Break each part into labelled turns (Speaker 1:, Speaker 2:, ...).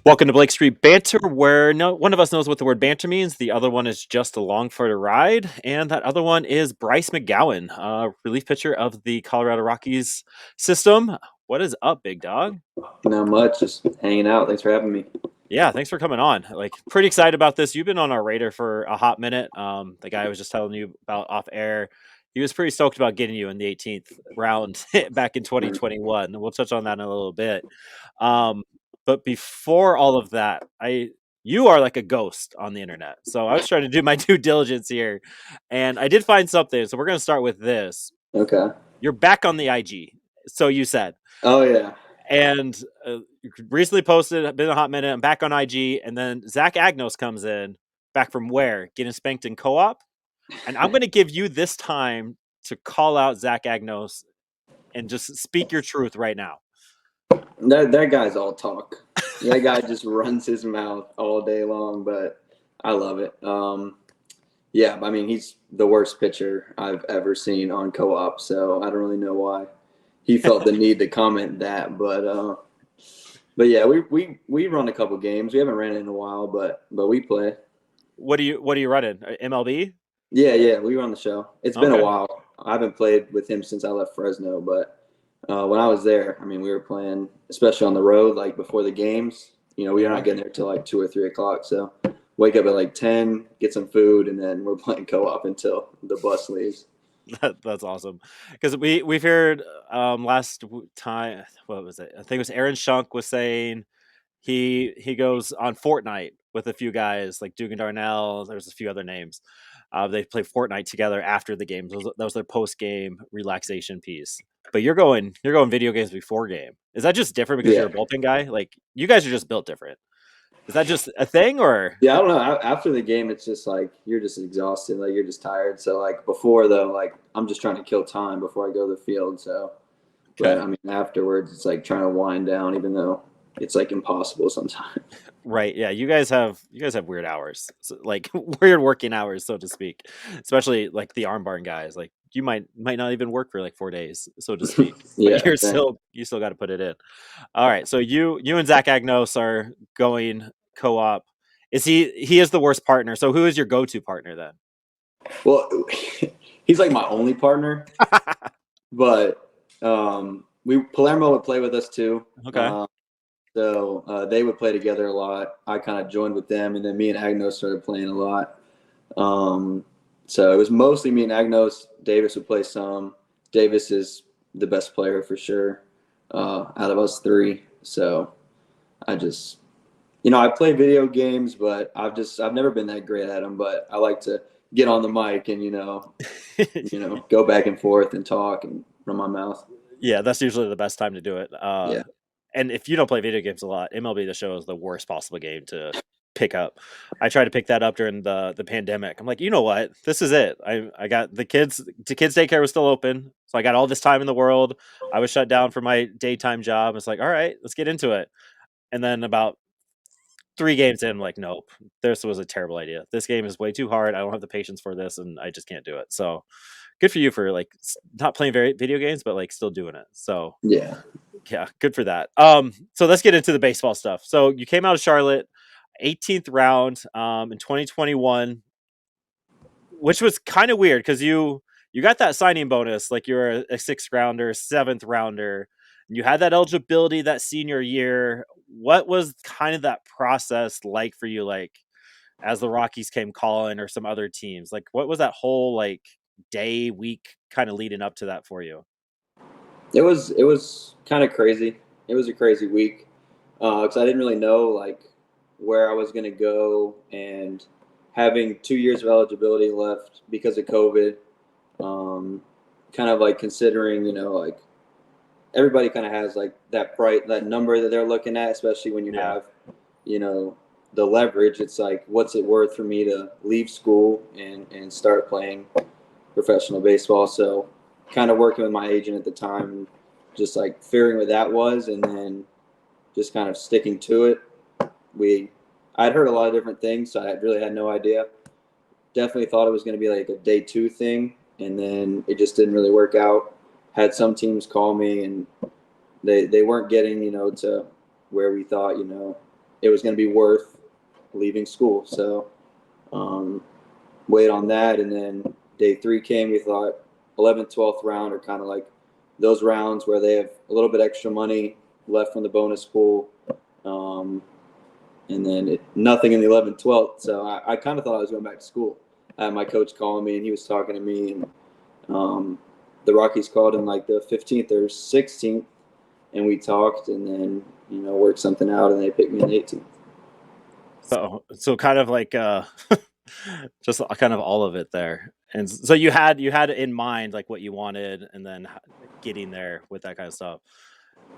Speaker 1: Welcome to Blake Street Banter, where no one of us knows what the word banter means. The other one is just along for the ride, and that other one is Bryce McGowan, relief pitcher of the Colorado Rockies system. What is up, big dog?
Speaker 2: Not much, just hanging out. Thanks for having me.
Speaker 1: Yeah, thanks for coming on. Like, pretty excited about this. You've been on our radar for a hot minute. The guy I was just telling you about off air, he was pretty stoked about getting you in the 18th round back in 2021. We'll touch on that in a little bit. Um, but before all of that, you are like a ghost on the internet. So I was trying to do my due diligence here, and I did find something. So we're gonna start with this.
Speaker 2: Okay.
Speaker 1: You're back on the IG. So you said.
Speaker 2: Oh yeah.
Speaker 1: And recently posted, been a hot minute. I'm back on IG, and then Zach Agnos comes in, back from where? Getting spanked in co-op, and I'm going to give you this time to call out Zach Agnos and just speak your truth right now.
Speaker 2: That guy's all talk. That guy just runs his mouth all day long, but I love it. Yeah, I mean he's the worst pitcher I've ever seen on co-op, so I don't really know why he felt the need to comment that, but yeah, we run a couple games. We haven't ran it in a while, but we play.
Speaker 1: What are you running? MLB?
Speaker 2: Yeah, we run the show. It's been
Speaker 1: Okay.
Speaker 2: a while. I haven't played with him since I left Fresno, but when I was there, I mean, we were playing, especially on the road, like before the games. We were not getting there till like 2 or 3 o'clock. So wake up at like 10, get some food, and then we're playing co-op until the bus leaves.
Speaker 1: That's awesome, because we've heard last time, what was it? I think it was Aaron Shunk was saying he goes on Fortnite with a few guys like Dugan Darnell. There's a few other names. They play Fortnite together after the games. That was their post game relaxation piece. But you're going video games before game. Is that just different because you're a
Speaker 2: Yeah.
Speaker 1: bullpen guy? Like, you guys are just built different. Is that just a thing, or?
Speaker 2: Yeah, I don't know. After the game, it's just like you're just exhausted, like you're just tired. So like before though, like I'm just trying to kill time before I go to the field. So, but I mean afterwards, it's like trying to wind down, even though it's like impossible sometimes.
Speaker 1: Right. Yeah. You guys have weird hours, so, like weird working hours, so to speak. Especially like the arm barn guys. Like, you might not even work for like 4 days, so to speak. But
Speaker 2: Yeah, same.
Speaker 1: you still got to put it in. All right. So you and Zach Agnos are going co-op. He is the worst partner. So who is your go-to partner then?
Speaker 2: Well, he's like my only partner, but Palermo would play with us too.
Speaker 1: Okay.
Speaker 2: So they would play together a lot. I kind of joined with them, and then me and Agnos started playing a lot. So it was mostly me and Agnos. Davis would play some. Davis is the best player for sure out of us three. So I just, I play video games, but I've never been that great at them. But I like to get on the mic and go back and forth and talk and run my mouth.
Speaker 1: Yeah, that's usually the best time to do it.
Speaker 2: Yeah.
Speaker 1: And if you don't play video games a lot, MLB The Show is the worst possible game to pick up. I tried to pick that up during the pandemic. I'm like, you know what? This is it. I got the kids daycare was still open. So I got all this time in the world. I was shut down for my daytime job. It's like, all right, let's get into it. And then about 3 games in, I'm like, nope, this was a terrible idea. This game is way too hard. I don't have the patience for this, and I just can't do it. So good for you for like not playing video games, but like still doing it. So
Speaker 2: Yeah.
Speaker 1: yeah, good for that. So let's get into the baseball stuff. So you came out of Charlotte, 18th round, in 2021, which was kind of weird because you got that signing bonus, like you're a 6th rounder, 7th rounder, and you had that eligibility that senior year. What was kind of that process like for you, like as the Rockies came calling or some other teams? Like, what was that whole like day, week kind of leading up to that for you?
Speaker 2: It was kind of crazy. It was a crazy week because I didn't really know like where I was going to go, and having 2 years of eligibility left because of COVID. Kind of like considering, like everybody kind of has like that number that they're looking at, especially when you
Speaker 1: Yeah.
Speaker 2: have, you know, the leverage. It's like, what's it worth for me to leave school and start playing professional baseball? So kind of working with my agent at the time, just like figuring what that was, and then just kind of sticking to it. I'd heard a lot of different things, so I really had no idea. Definitely thought it was going to be like a day 2 thing, and then it just didn't really work out. Had some teams call me, and they weren't getting, to where we thought, it was going to be worth leaving school. So wait on that. And then day 3 came. We thought 11th, 12th round are kind of like those rounds where they have a little bit extra money left from the bonus pool. And then nothing in the 11th, 12th. So I kind of thought I was going back to school. I had my coach calling me, and he was talking to me. And the Rockies called in like the 15th or 16th, and we talked, and then worked something out, and they picked me in the 18th.
Speaker 1: So kind of like just kind of all of it there. And so you had in mind like what you wanted, and then getting there with that kind of stuff.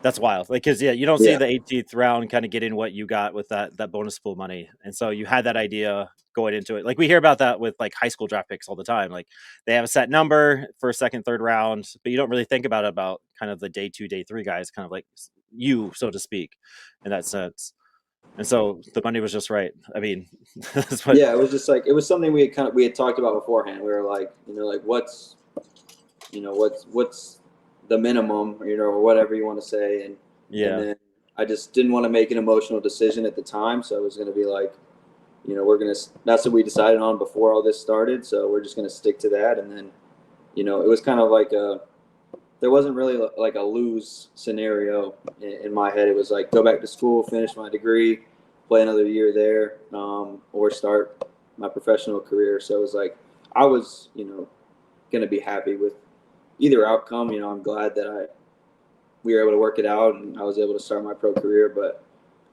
Speaker 1: That's wild. Like, cause you don't see the 18th round kind of getting what you got with that bonus pool money. And so you had that idea going into it. Like we hear about that with like high school draft picks all the time. Like they have a set number for second, third round, but you don't really think about kind of the day 2, day 3 guys, kind of like you, so to speak, in that sense. And so the money was just right. I mean, that's what.
Speaker 2: Yeah, it was just like, it was something we had talked about beforehand. We were like, like what's the minimum, or whatever you want to say. And then I just didn't want to make an emotional decision at the time. So it was going to be like, that's what we decided on before all this started. So we're just going to stick to that. And then, it was kind of like there wasn't really like a lose scenario in my head. It was like, go back to school, finish my degree, play another year there, or start my professional career. So it was like, I was, going to be happy with either outcome. I'm glad that we were able to work it out, and I was able to start my pro career. But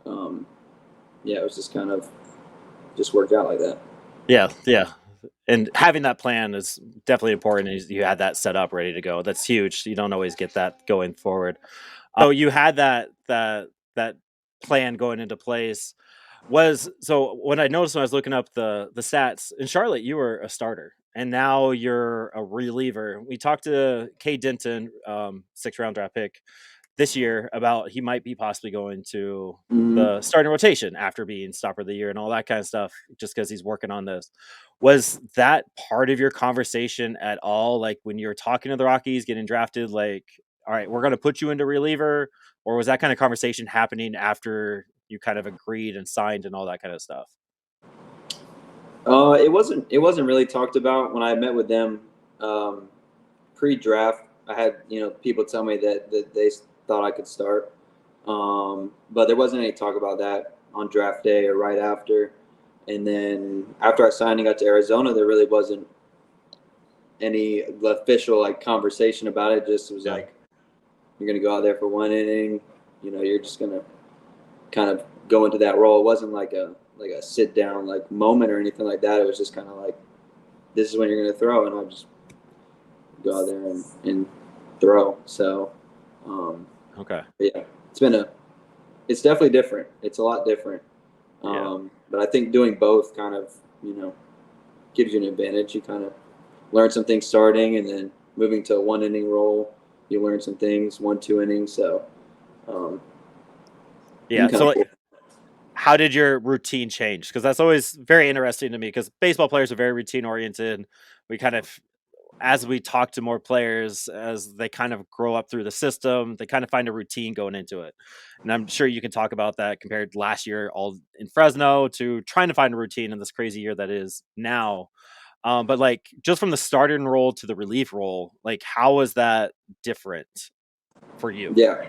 Speaker 2: it was just kind of worked out like that.
Speaker 1: Yeah. And having that plan is definitely important. You had that set up ready to go. That's huge. You don't always get that going forward. So you had that plan going into place. So when I noticed when I was looking up the stats in Charlotte, you were a starter, and now you're a reliever. We talked to Kay Denton, 6th round draft pick this year, about he might be possibly going to the starting rotation after being stopper of the year and all that kind of stuff, just because he's working on this. Was that part of your conversation at all? Like when you were talking to the Rockies getting drafted, like, all right, we're going to put you into reliever, or was that kind of conversation happening after you kind of agreed and signed and all that kind of stuff?
Speaker 2: It wasn't really talked about when I met with them pre-draft. I had people tell me that they thought I could start, but there wasn't any talk about that on draft day or right after. And then after I signed and got to Arizona, there really wasn't any official like conversation about it. Just it was like, you're gonna go out there for 1 inning. You're just gonna kind of go into that role. It wasn't like a sit down like moment or anything like that. It was just kind of like, this is when you're gonna throw, and I'll just go out there and throw. So
Speaker 1: okay,
Speaker 2: yeah, it's definitely different. It's a lot different. But I think doing both kind of gives you an advantage. You kind of learn some things starting, and then moving to a 1 inning role, you learn some things 1-2 innings. So
Speaker 1: so how did your routine change? Because that's always very interesting to me, because baseball players are very routine oriented. We kind of, as we talk to more players, as they kind of grow up through the system, they kind of find a routine going into it. And I'm sure you can talk about that compared to last year, all in Fresno, to trying to find a routine in this crazy year that is now. But like just from the starting role to the relief role, like how was that different for you?
Speaker 2: Yeah,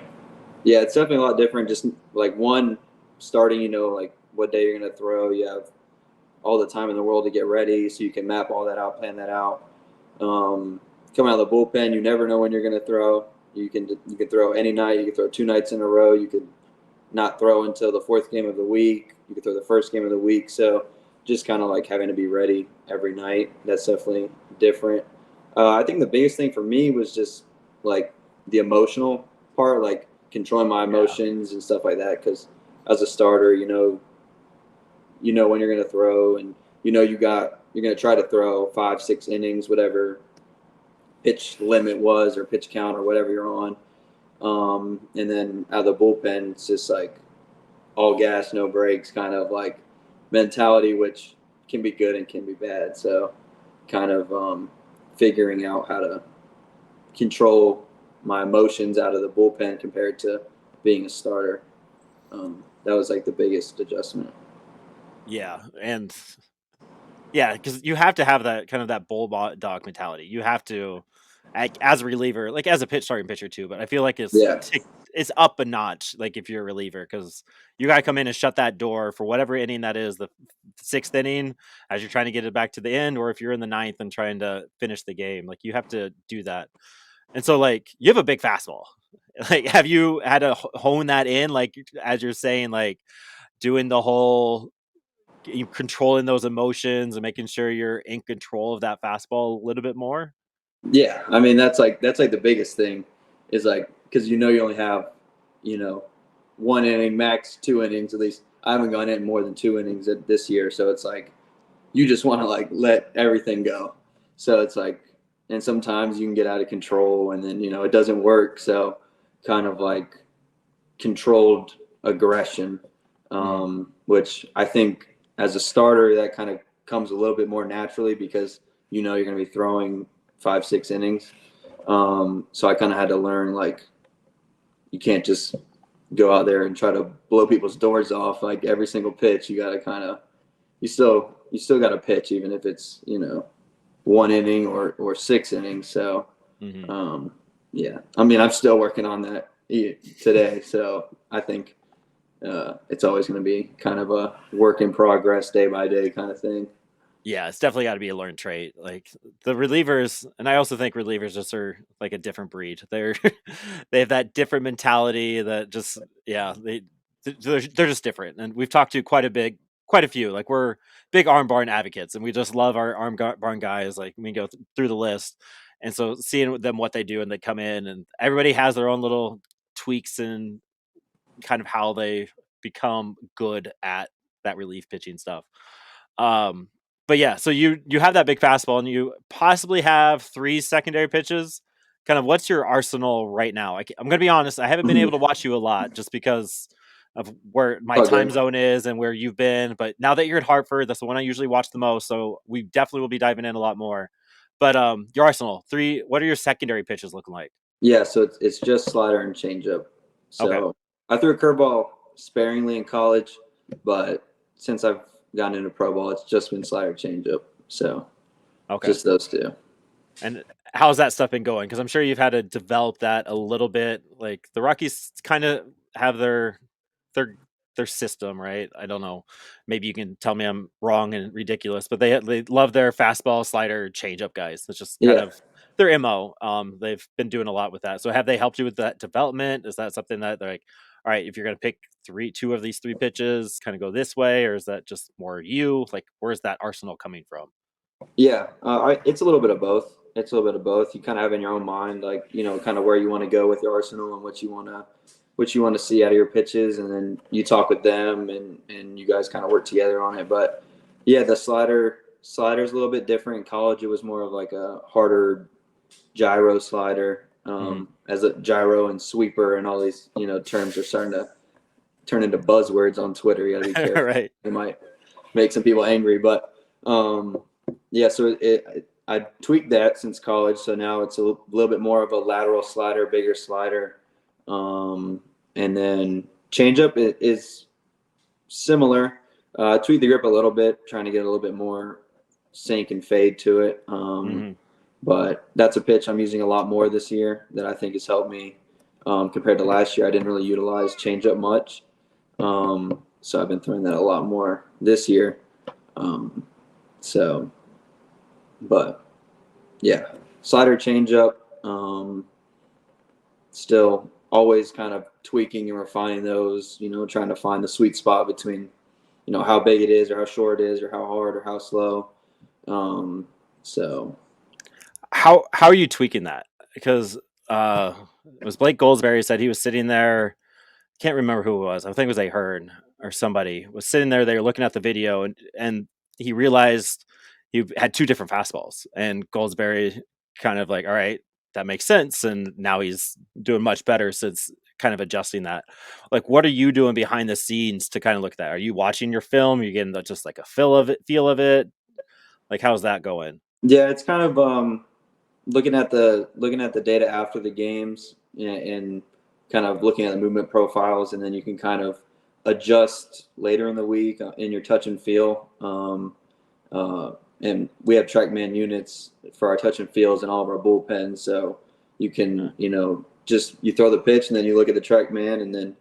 Speaker 2: it's definitely a lot different. Just like one starting, like what day you're going to throw. You have all the time in the world to get ready, so you can map all that out, plan that out. Coming out of the bullpen, you never know when you're going to throw. You can throw any night. You can throw 2 nights in a row. You could not throw until the 4th game of the week. You could throw the 1st game of the week. So just kind of like having to be ready every night. That's definitely different. I think the biggest thing for me was just like the emotional part, like controlling my emotions and stuff like that. Because as a starter, you know when you're going to throw, and you're going to try to throw 5-6 innings, whatever pitch limit was or pitch count or whatever you're on. And then out of the bullpen, it's just like all gas, no brakes kind of like mentality, which can be good and can be bad. So kind of figuring out how to control my emotions out of the bullpen compared to being a starter. that was like the biggest adjustment.
Speaker 1: Yeah, and yeah, because you have to have that kind of that bulldog mentality. You have to, as a reliever, like as a starting pitcher too. But I feel like
Speaker 2: Yeah,
Speaker 1: it's up a notch. Like if you're a reliever, because you got to come in and shut that door for whatever inning that is, the sixth inning, as you're trying to get it back to the end, or if you're in the ninth and trying to finish the game. Like you have to do that. And so, like, you have a big fastball. Like, have you had to hone that in? Like, as you're saying, like doing the whole you controlling those emotions and making sure you're in control of that fastball a little bit more.
Speaker 2: yeah. I mean, that's like the biggest thing is like because you only have you know 1 inning max, 2 innings at least. I haven't gone in more than 2 innings this year, so it's like you just want to like let everything go. So it's like, and sometimes you can get out of control, and then it doesn't work. So kind of like controlled aggression,
Speaker 1: Mm.
Speaker 2: which I think as a starter that kind of comes a little bit more naturally because you're going to be throwing 5, 6 innings. So I kind of had to learn like you can't just go out there and try to blow people's doors off like every single pitch. You got to kind of you still got to pitch even if it's 1 inning or 6 innings. So
Speaker 1: Hmm.
Speaker 2: um, yeah, I mean I'm still working on that today. So I think it's always going to be kind of a work in progress, day by day kind of thing.
Speaker 1: Yeah, it's definitely got to be a learned trait. Like the relievers, and I also think relievers just are like a different breed. They're they have that different mentality that just yeah they're just different. And we've talked to quite a few. Like we're big arm barn advocates, and we just love our barn guys. Like we go through the list, and so seeing them what they do, and they come in, and everybody has their own little tweaks and kind of how they become good at that relief pitching stuff. Um, but yeah, so you have that big fastball, and you possibly have three secondary pitches. Kind of, what's your arsenal right now? I'm gonna be honest, I haven't been able to watch you a lot just because of where my
Speaker 2: Oh,
Speaker 1: time
Speaker 2: good.
Speaker 1: zone is and where you've been. But now that you're at Hartford, that's the one I usually watch the most. So we definitely will be diving in a lot more. But your arsenal three. What are your secondary pitches looking like?
Speaker 2: Yeah, so it's just slider and changeup.
Speaker 1: Okay,
Speaker 2: So I threw a curveball sparingly in college, but since I've gotten into pro ball, it's just been slider changeup. So
Speaker 1: okay.
Speaker 2: just those two.
Speaker 1: And how's that stuff been going? Because I'm sure you've had to develop that a little bit. Like the Rockies kind of have their their system, right? I don't know. Maybe you can tell me I'm wrong and ridiculous, but they love their fastball, slider, changeup guys. It's just kind
Speaker 2: Yeah.
Speaker 1: of their mo. They've been doing a lot with that. So have they helped you with that development? Is that something that they're like, all right, if you're gonna pick two of these three pitches, kind of go this way, or is that just more you? Like, where's that arsenal coming from?
Speaker 2: Yeah, it's a little bit of both. It's a little bit of both. You kind of have in your own mind, like kind of where you want to go with your arsenal and what you want to see out of your pitches, and then you talk with them, and you guys kind of work together on it. But yeah, the slider's a little bit different. In college, it was more of like a harder gyro slider,
Speaker 1: Mhm.
Speaker 2: as a gyro and sweeper, and all these terms are starting to turn into buzzwords on Twitter. You got to be careful.
Speaker 1: Right.
Speaker 2: It might make some people angry, but yeah. So I tweaked that since college, so now it's a little bit more of a lateral slider, bigger slider, and then changeup is similar. Tweak the grip a little bit, trying to get a little bit more sink and fade to it.
Speaker 1: Mhm.
Speaker 2: But that's a pitch I'm using a lot more this year that I think has helped me compared to last year. I didn't really utilize changeup much. So I've been throwing that a lot more this year. Um, so, but yeah, slider changeup. Still always kind of tweaking and refining those. Trying to find the sweet spot between how big it is or how short it is or how hard or how slow. Um, so
Speaker 1: How are you tweaking that? Because it was Blake Goldsberry said he was sitting there. Can't remember who it was. I think it was a Hearn or somebody was sitting there. They were looking at the video, and he realized he had two different fastballs. And Goldsberry kind of like, all right, that makes sense. And now he's doing much better since kind of adjusting that. Like, what are you doing behind the scenes to kind of look at that? Are you watching your film? Are you getting just like a feel of it? Like, how's that going?
Speaker 2: yeah, it's kind of looking at the data after the games and kind of looking at the movement profiles, and then you can kind of adjust later in the week in your touch and feel. And we have TrackMan units for our touch and feels and all of our bullpens. So you can, just you throw the pitch and then you look at the TrackMan and then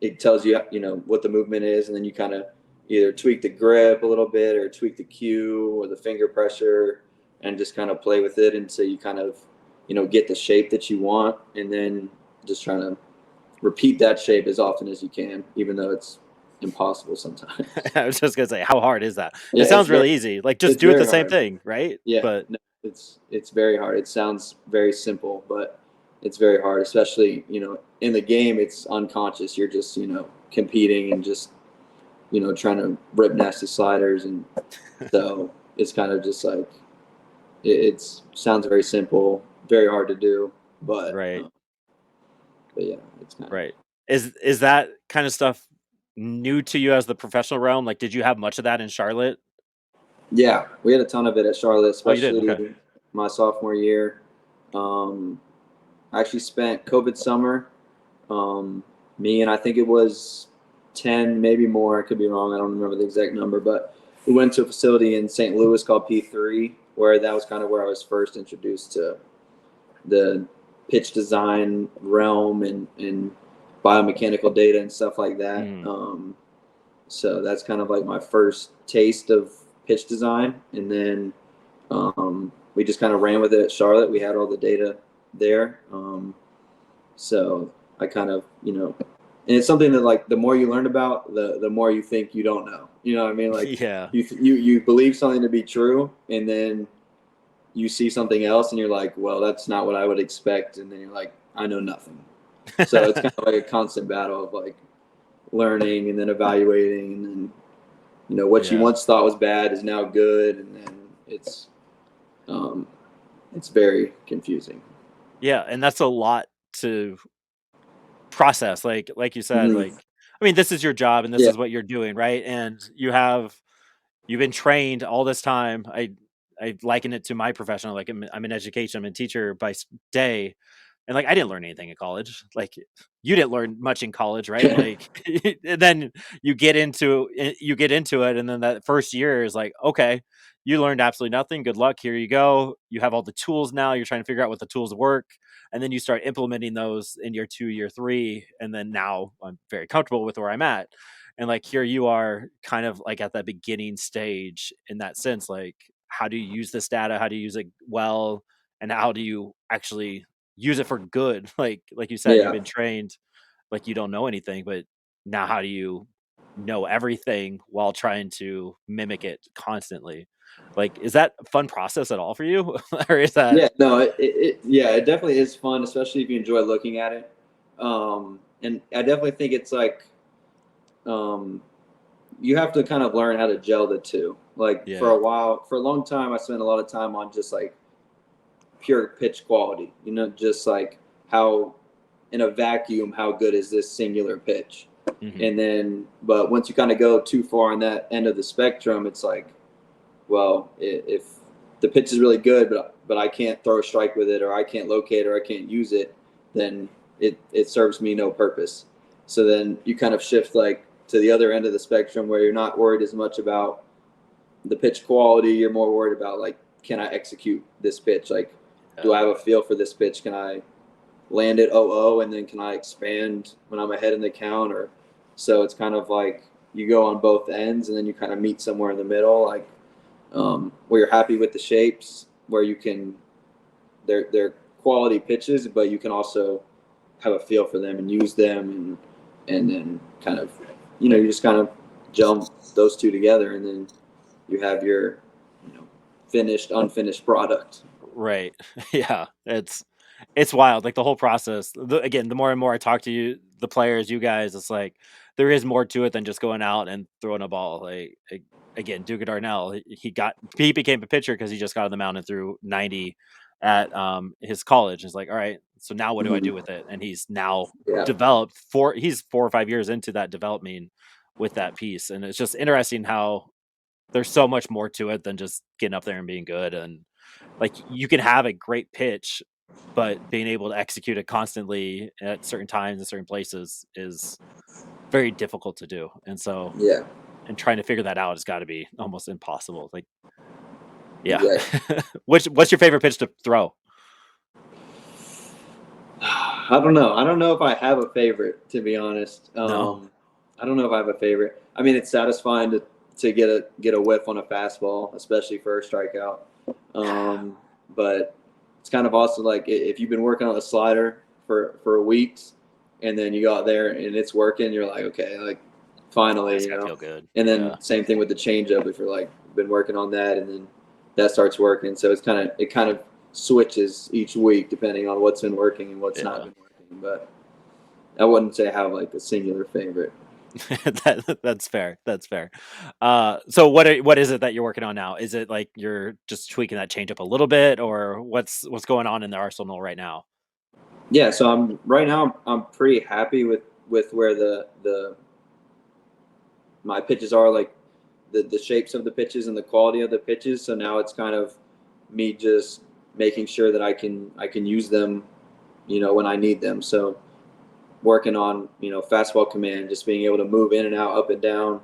Speaker 2: it tells you, what the movement is. And then you kind of either tweak the grip a little bit or tweak the cue or the finger pressure and just kind of play with it until you kind of, get the shape that you want. And then just trying to repeat that shape as often as you can, even though it's impossible sometimes.
Speaker 1: I was just gonna say, how hard is that?
Speaker 2: Yeah,
Speaker 1: It sounds really easy. Like, just
Speaker 2: it's
Speaker 1: do it the
Speaker 2: very
Speaker 1: same
Speaker 2: hard.
Speaker 1: thing, right?
Speaker 2: Yeah,
Speaker 1: But
Speaker 2: no, it's very hard. It sounds very simple, but it's very hard, especially, in the game it's unconscious. You're just, competing and just, trying to rip nasty sliders, and so it's kind of just like it sounds very simple, very hard to do,
Speaker 1: right,
Speaker 2: but yeah, it's kind of.
Speaker 1: right. Is that kind of stuff new to you as the professional realm? Like, did you have much of that in Charlotte?
Speaker 2: Yeah, we had a ton of it at Charlotte,
Speaker 1: Oh, you did? Okay.
Speaker 2: especially my sophomore year. Um, I actually spent COVID summer. Me and I think it was 10, maybe more. I could be wrong. I don't remember the exact number, but we went to a facility in St. Louis called P3, where that was kind of where I was first introduced to the pitch design realm and biomechanical data and stuff like that. So that's kind of like my first taste of pitch design. And then we just kind of ran with it at Charlotte. We had all the data there. So I kind of, and it's something that like the more you learn about, the more you think you don't know. You know what I mean? Like
Speaker 1: Yeah.
Speaker 2: you believe something to be true, and then you see something else, and you're like, well, that's not what I would expect, and then you're like, I know nothing. So it's kind of like a constant battle of like learning and then evaluating, and what you
Speaker 1: Yeah.
Speaker 2: once thought was bad is now good, and then it's very confusing.
Speaker 1: Yeah, and that's a lot to process. Like you said,
Speaker 2: Mm-hmm.
Speaker 1: like, I mean, this is your job and this
Speaker 2: Yeah,
Speaker 1: is what you're doing, right? And you've been trained all this time. I liken it to my professional. Like, I'm in education. I'm a teacher by day, and like I didn't learn anything in college. Like, you didn't learn much in college, right? Like, and then you get into it, and then that first year is like, okay, you learned absolutely nothing. Good luck. Here you go. You have all the tools now. You're trying to figure out what the tools work, and then you start implementing those in year 2, year 3, and then now I'm very comfortable with where I'm at. And like here you are kind of like at that beginning stage in that sense, like how do you use this data? How do you use it well? And how do you actually use it for good? Like you said, you've
Speaker 2: yeah,
Speaker 1: been trained like you don't know anything, but now how do you know everything while trying to mimic it constantly? Like, is that a fun process at all for you? Or is that
Speaker 2: yeah. No, yeah, it definitely is fun, especially if you enjoy looking at it. And I definitely think it's like um, you have to kind of learn how to gel the two. Like
Speaker 1: yeah.
Speaker 2: for a long time, I spent a lot of time on just like pure pitch quality. Just like how in a vacuum, how good is this singular pitch?
Speaker 1: Hmm.
Speaker 2: And then, but once you kind of go too far on that end of the spectrum, it's like, well, if the pitch is really good, but I can't throw a strike with it, or I can't locate, or I can't use it, then it serves me no purpose. So then you kind of shift like to the other end of the spectrum where you're not worried as much about the pitch quality. You're more worried about like, can I execute this pitch? Like, do
Speaker 1: Yeah.
Speaker 2: I have a feel for this pitch? Can I land it 0-0 and then can I expand when I'm ahead in the count? Or so it's kind of like you go on both ends and then you kind of meet somewhere in the middle, like where you're happy with the shapes, where you can they're quality pitches, but you can also have a feel for them and use them, and then kind of you just kind of jump those two together, and then you have your finished unfinished product.
Speaker 1: Right. Yeah. It's wild. Like the whole process. Again, the more and more I talk to you, the players, you guys, it's like there is more to it than just going out and throwing a ball. Again, Duke Darnell, he became a pitcher because he just got on the mound and threw 90 at his college. It's like, all right, so now what do I do
Speaker 2: Mm-hmm.
Speaker 1: with it? And he's now
Speaker 2: Yeah,
Speaker 1: he's 4 or 5 years into that development with that piece. And it's just interesting how there's so much more to it than just getting up there and being good. And like you can have a great pitch but being able to execute it constantly at certain times and certain places is very difficult to do. And so,
Speaker 2: Yeah,
Speaker 1: and trying to figure that out has got to be almost impossible. Like, yeah.
Speaker 2: exactly.
Speaker 1: What's your favorite pitch to throw?
Speaker 2: I don't know. I don't know if I have a favorite, to be honest.
Speaker 1: No.
Speaker 2: I don't know if I have a favorite. I mean, it's satisfying to get a whiff on a fastball, especially for a strikeout. But it's kind of also like if you've been working on a slider for weeks, and then you go out there and it's working, you're like, okay, like finally,
Speaker 1: That's
Speaker 2: you
Speaker 1: gotta
Speaker 2: know.
Speaker 1: feel good.
Speaker 2: And
Speaker 1: Yeah.
Speaker 2: then same thing with the changeup. If you're like been working on that, and then that starts working, so it kind of switches each week depending on what's been working and what's not
Speaker 1: Yeah.
Speaker 2: been working. But I wouldn't say I have like a singular favorite.
Speaker 1: That's fair. That's fair. So what is it that you're working on now? Is it like you're just tweaking that change up a little bit, or what's going on in the arsenal right now?
Speaker 2: Yeah, so I'm right now. I'm pretty happy with where the my pitches are, like the shapes of the pitches and the quality of the pitches. So now it's kind of me just making sure that I can use them, you know, when I need them. So working on, you know, fastball command, just being able to move in and out, up and down,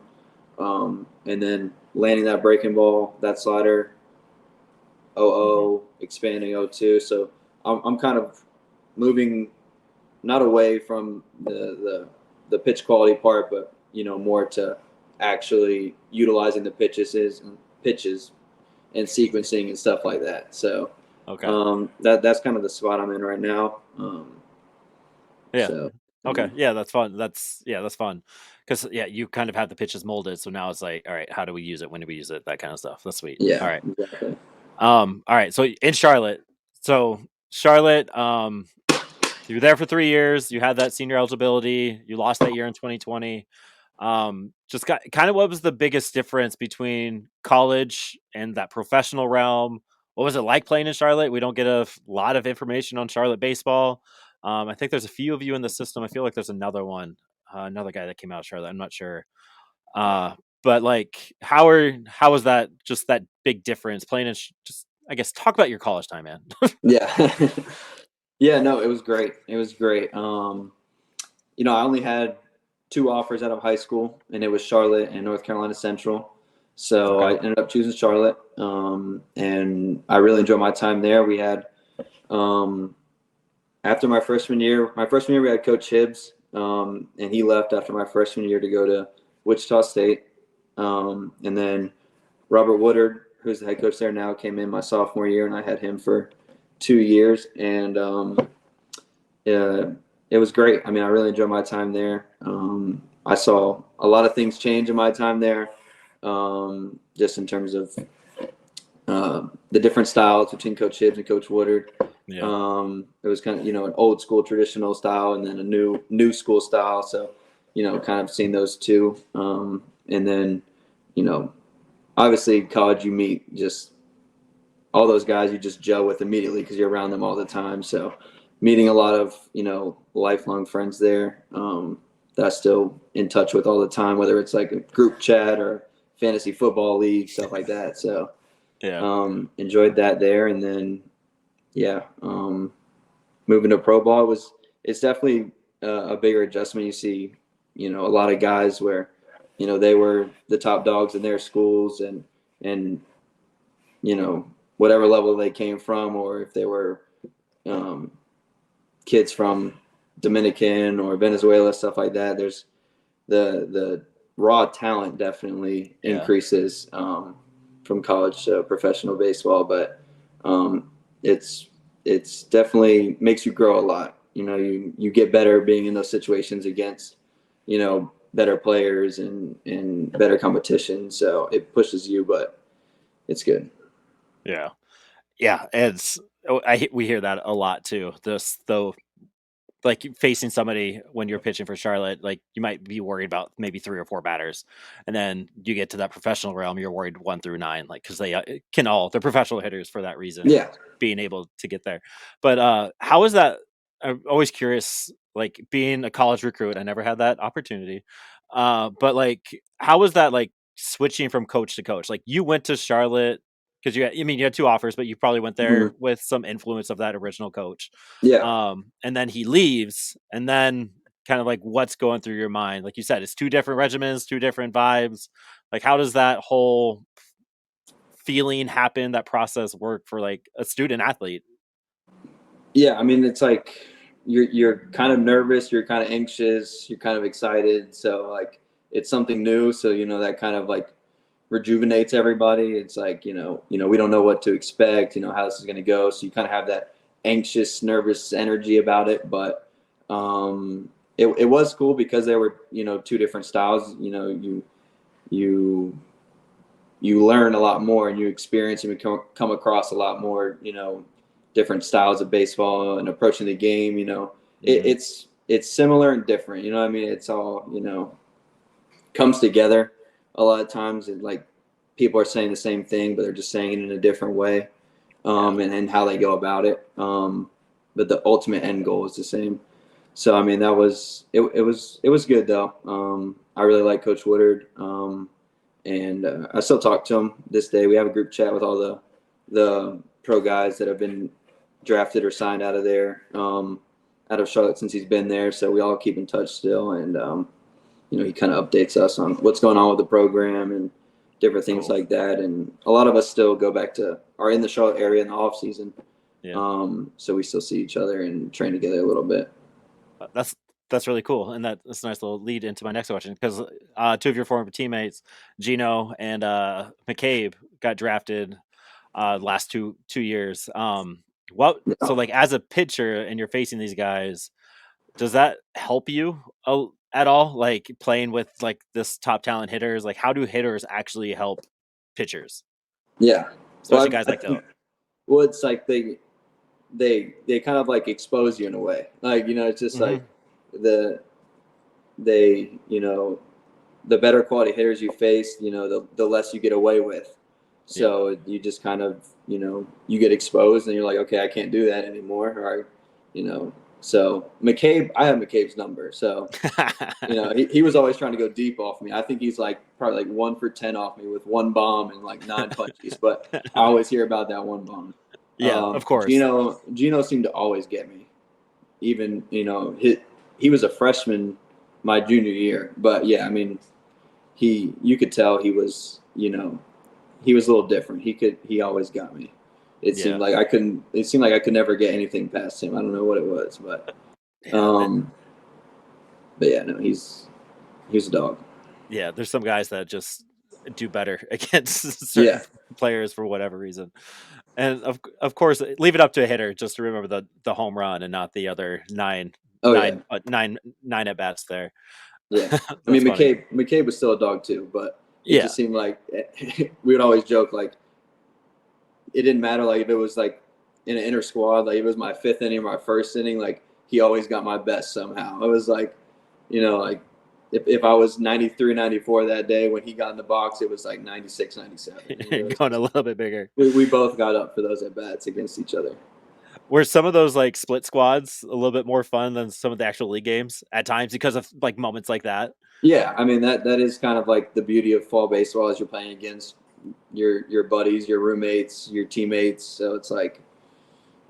Speaker 2: and then landing that breaking ball, that slider,
Speaker 1: Hmm.
Speaker 2: 0-0, expanding 0-2. So I'm kind of moving not away from the pitch quality part, but you know, more to actually utilizing the pitches and sequencing and stuff like that. So
Speaker 1: Okay.
Speaker 2: that's kind of the spot I'm in right now.
Speaker 1: Yeah.
Speaker 2: So
Speaker 1: Okay. Yeah, that's fun. That's fun. Because yeah, you kind of have the pitches molded, so now it's like, all right, how do we use it? When do we use it? That kind of stuff. That's sweet. All
Speaker 2: yeah,
Speaker 1: right.
Speaker 2: exactly.
Speaker 1: All right. So in Charlotte, so Charlotte, you were there for 3 years. You had that senior eligibility. You lost that year in 2020. Just got kind of what was the biggest difference between college and that professional realm? What was it like playing in Charlotte? We don't get a lot of information on Charlotte baseball. I think there's a few of you in the system. I feel like there's another one, another guy that came out of Charlotte. I'm not sure. Uh, but like, how was that? Just that big difference playing in just I guess talk about your college time, man.
Speaker 2: Yeah, yeah. No, it was great. It was great. You know, I only had two offers out of high school, and it was Charlotte and North Carolina Central. So I
Speaker 1: Okay.
Speaker 2: ended up choosing Charlotte, and I really enjoyed my time there. We had um, after my freshman year we had Coach Hibbs, and he left after my freshman year to go to Wichita State, and then Robert Woodard, who's the head coach there now, came in my sophomore year, and I had him for 2 years, and uh, it was great. I mean, I really enjoyed my time there. I saw a lot of things change in my time there, just in terms of the different styles between Coach Hibbs and Coach Woodard.
Speaker 1: Yeah.
Speaker 2: It was kind of, you know, an old school traditional style and then a new school style. So, you know, kind of seeing those two, and then, you know, obviously college you meet just all those guys you just gel with immediately because you're around them all the time. So meeting a lot of, you know, lifelong friends there, that I still in touch with all the time, whether it's like a group chat or fantasy football league, stuff like that. So
Speaker 1: Yeah.
Speaker 2: enjoyed that there. And then, yeah, moving to pro ball it's definitely a bigger adjustment. You see, you know, a lot of guys where, you know, they were the top dogs in their schools and you know, whatever level they came from, or if they were um, kids from Dominican or Venezuela, stuff like that. There's the raw talent definitely
Speaker 1: Yeah.
Speaker 2: increases from college to professional baseball, but um, it's it's definitely makes you grow a lot. You know, you get better being in those situations against, you know, better players and better competition. So it pushes you, but it's good.
Speaker 1: Yeah. Yeah, it's we hear that a lot too. This though, like facing somebody when you're pitching for Charlotte, like you might be worried about maybe three or four batters, and then you get to that professional realm, you're worried 1 through 9, like because they can they're professional hitters for that reason,
Speaker 2: Yeah.
Speaker 1: being able to get there. But how is that? I'm always curious. Like being a college recruit, I never had that opportunity. But like, how was that? Like switching from coach to coach. Like you went to Charlotte because you had two offers, but you probably went there
Speaker 2: Mhm.
Speaker 1: with some influence of that original coach.
Speaker 2: Yeah.
Speaker 1: And then he leaves, and then kind of like what's going through your mind? Like you said, it's two different regimens, two different vibes. Like, how does that whole feeling happen? That process work for like a student athlete?
Speaker 2: Yeah, I mean, it's like you're kind of nervous, you're kind of anxious, you're kind of excited. So like it's something new. So that kind of like rejuvenates everybody. It's like we don't know what to expect. How this is going to go. So you kind of have that anxious, nervous energy about it. But it was cool because there were two different styles. You you learn a lot more and you experience and you come across a lot more, different styles of baseball and approaching the game.
Speaker 1: Mm-hmm.
Speaker 2: It's similar and different. I mean, it's all, comes together a lot of times. And like people are saying the same thing, but they're just saying it in a different way,
Speaker 1: Yeah.
Speaker 2: and how they go about it. But the ultimate end goal is the same. So I mean, that was it. It was good though. I really like Coach Woodard. And I still talk to him this day. We have a group chat with all the pro guys that have been drafted or signed out of there, out of Charlotte since he's been there. So we all keep in touch still, and he kind of updates us on what's going on with the program and different things
Speaker 1: Cool.
Speaker 2: like that. And a lot of us still go back to are in the Charlotte area in the off season,
Speaker 1: Yeah.
Speaker 2: so we still see each other and train together a little bit.
Speaker 1: That's really cool, and that's a nice little lead into my next question because two of your former teammates, Gino and McCabe, got drafted last two years. What
Speaker 2: Yeah.
Speaker 1: so like as a pitcher and you're facing these guys, does that help you at all? Like playing with like this top talent hitters, like how do hitters actually help pitchers,
Speaker 2: Yeah.
Speaker 1: especially
Speaker 2: Well,
Speaker 1: guys
Speaker 2: I
Speaker 1: like
Speaker 2: think
Speaker 1: that?
Speaker 2: it's like they kind of like expose you in a way. Like it's just like
Speaker 1: Hmm.
Speaker 2: the they the better quality hitters you face, the less you get away with.
Speaker 1: Yeah.
Speaker 2: So you just kind of you get exposed and you're like, okay, I can't do that anymore. Or so McCabe, I have McCabe's number, so he was always trying to go deep off me. I think he's like probably like 1 for 10 off me with one bomb and like 9 punches, but I always hear about that one bomb.
Speaker 1: Yeah, of course.
Speaker 2: Gino seemed to always get me. Even he was a freshman my junior year, but yeah, I mean you could tell he was a little different. He always got me. It seemed
Speaker 1: Yeah.
Speaker 2: like I couldn't. It seemed like I could never get anything past him. I don't know what it was,
Speaker 1: Yeah.
Speaker 2: um, but yeah, no, he's a dog.
Speaker 1: Yeah, there's some guys that just do better against certain
Speaker 2: Yeah.
Speaker 1: players for whatever reason. And of course, leave it up to a hitter just to remember the home run and not the other
Speaker 2: Oh yeah.
Speaker 1: nine at bats there.
Speaker 2: Yeah. I mean,
Speaker 1: That's funny.
Speaker 2: McCabe was still a dog too, but it
Speaker 1: Yeah.
Speaker 2: just seemed like we would always joke like it didn't matter like if it was like in an inner squad, like it was my fifth inning or my first inning, like he always got my best somehow. It was like, like if I was 93, 94 that day when he got in the box, it was like 96, 97.
Speaker 1: Going a little bit bigger.
Speaker 2: We both got up for those at bats against each other.
Speaker 1: Were some of those like split squads a little bit more fun than some of the actual league games at times because of like moments like that?
Speaker 2: Yeah, I mean that is kind of like the beauty of fall baseball as you're playing against your buddies, your roommates, your teammates. So it's like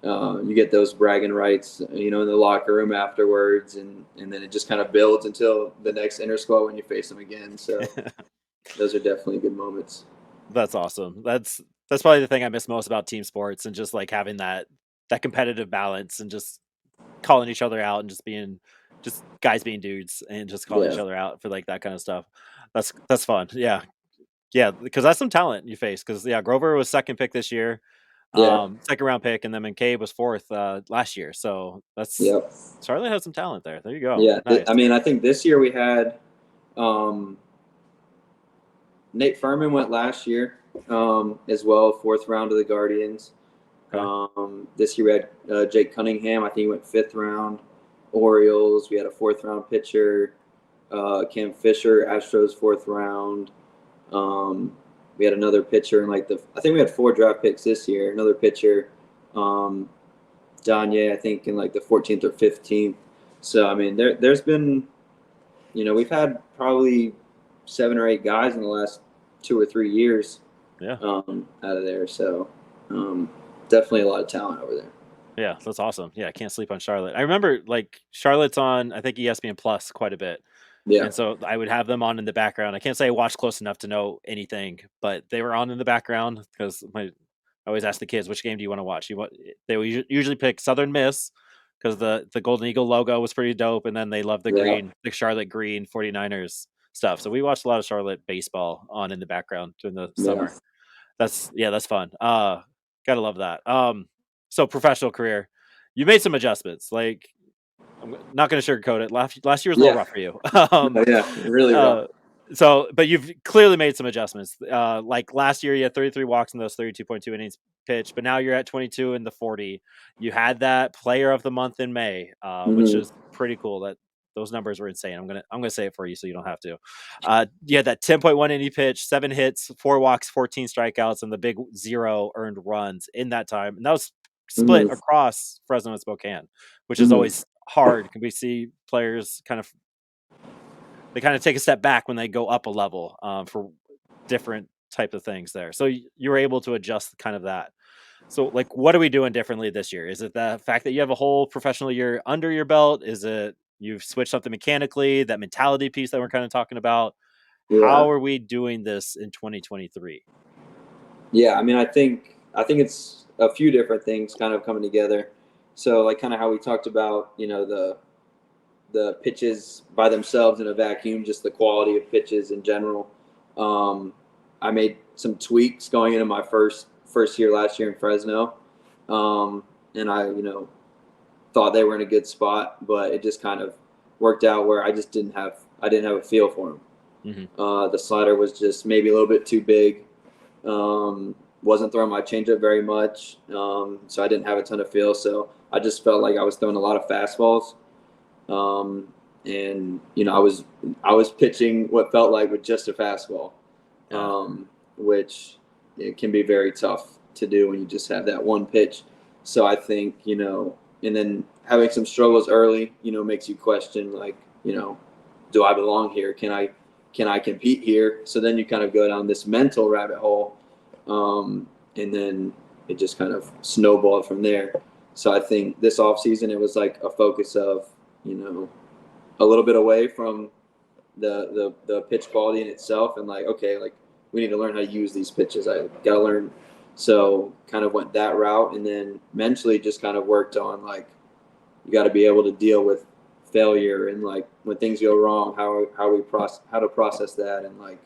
Speaker 2: you get those bragging rights, in the locker room afterwards, and then it just kind of builds until the next inter squad when you face them again. So those are definitely good moments.
Speaker 1: That's awesome. That's probably the thing I miss most about team sports and just like having that competitive balance and just calling each other out and just being just guys being dudes and just calling each
Speaker 2: Yeah,
Speaker 1: other out for like that kind of stuff. That's fun. Yeah. Yeah, because that's some talent you face. Because yeah, Grover was second pick this year,
Speaker 2: yeah,
Speaker 1: second round pick, and then McCabe was fourth last year. So that's
Speaker 2: yep,
Speaker 1: Charlotte has some talent there. There you go.
Speaker 2: yeah.
Speaker 1: Nice.
Speaker 2: I mean, I think this year we had um, Nate Furman went last year, as well, fourth round of the Guardians.
Speaker 1: Okay.
Speaker 2: This year we had Jake Cunningham. I think he went fifth round. Orioles. We had a fourth round pitcher. Cam Fisher, Astros fourth round. We had another pitcher in like I think we had 4 draft picks this year. Another pitcher, um, Danye, I think in like the 14th or 15th. So I mean, there's been, we've had probably 7 or 8 guys in the last 2 or 3 years
Speaker 1: Yeah.
Speaker 2: out of there. So definitely a lot of talent over there.
Speaker 1: Yeah, that's awesome. Yeah, I can't sleep on Charlotte. I remember like Charlotte's on I think ESPN Plus quite a bit.
Speaker 2: Yeah.
Speaker 1: And so I would have them on in the background. I can't say I watched close enough to know anything, but they were on in the background because I always ask the kids, which game do you want to watch? They would usually pick Southern Miss because the Golden Eagle logo was pretty dope, and then they love
Speaker 2: Yeah.
Speaker 1: the Charlotte green 49ers stuff. So we watched a lot of Charlotte baseball on in the background during the
Speaker 2: Yeah.
Speaker 1: summer. That's fun. Gotta love that. So professional career, you made some adjustments. Like I'm not going to sugarcoat it. Last year was a little
Speaker 2: Yeah.
Speaker 1: rough for you.
Speaker 2: No, yeah. Really rough.
Speaker 1: Uh, but you've clearly made some adjustments. Like last year, you had 33 walks in those 32.2 innings pitched, but now you're at 22 in the 40. You had that Player of the Month in May, which
Speaker 2: Hmm.
Speaker 1: is pretty cool. That those numbers were insane. I'm gonna say it for you so you don't have to. You had that 10.1 inning pitch, 7 hits, 4 walks, 14 strikeouts, and the big 0 earned runs in that time. And that was split
Speaker 2: Hmm.
Speaker 1: across Fresno and Spokane, which is
Speaker 2: Hmm.
Speaker 1: always hard. Can we see players kind of take a step back when they go up a level for different type of things there. So you were able to adjust kind of that. So like, what are we doing differently this year? Is it the fact that you have a whole professional year under your belt? Is it you've switched something mechanically, that mentality piece that we're kind of talking about?
Speaker 2: Yeah.
Speaker 1: How are we doing this in 2023?
Speaker 2: Yeah. I mean, I think it's a few different things kind of coming together. So like kind of how we talked about, the pitches by themselves in a vacuum, just the quality of pitches in general. Um, I made some tweaks going into my first year last year in Fresno, and I thought they were in a good spot, but it just kind of worked out where I didn't have a feel for them.
Speaker 1: Hmm.
Speaker 2: The slider was just maybe a little bit too big. Wasn't throwing my changeup very much, so I didn't have a ton of feel. So I just felt like I was throwing a lot of fastballs, um, and I was pitching what felt like with just a fastball,
Speaker 1: Yeah.
Speaker 2: which it can be very tough to do when you just have that one pitch. So I think and then having some struggles early, makes you question like do I belong here? Can I compete here? So then you kind of go down this mental rabbit hole, and then it just kind of snowballed from there. So I think this off season it was like a focus of you know a little bit away from the pitch quality in itself, and like okay, like we need to learn how to use these pitches. I gotta learn. So kind of went that route, and then mentally just kind of worked on like you got to be able to deal with failure and like when things go wrong, how to process that and like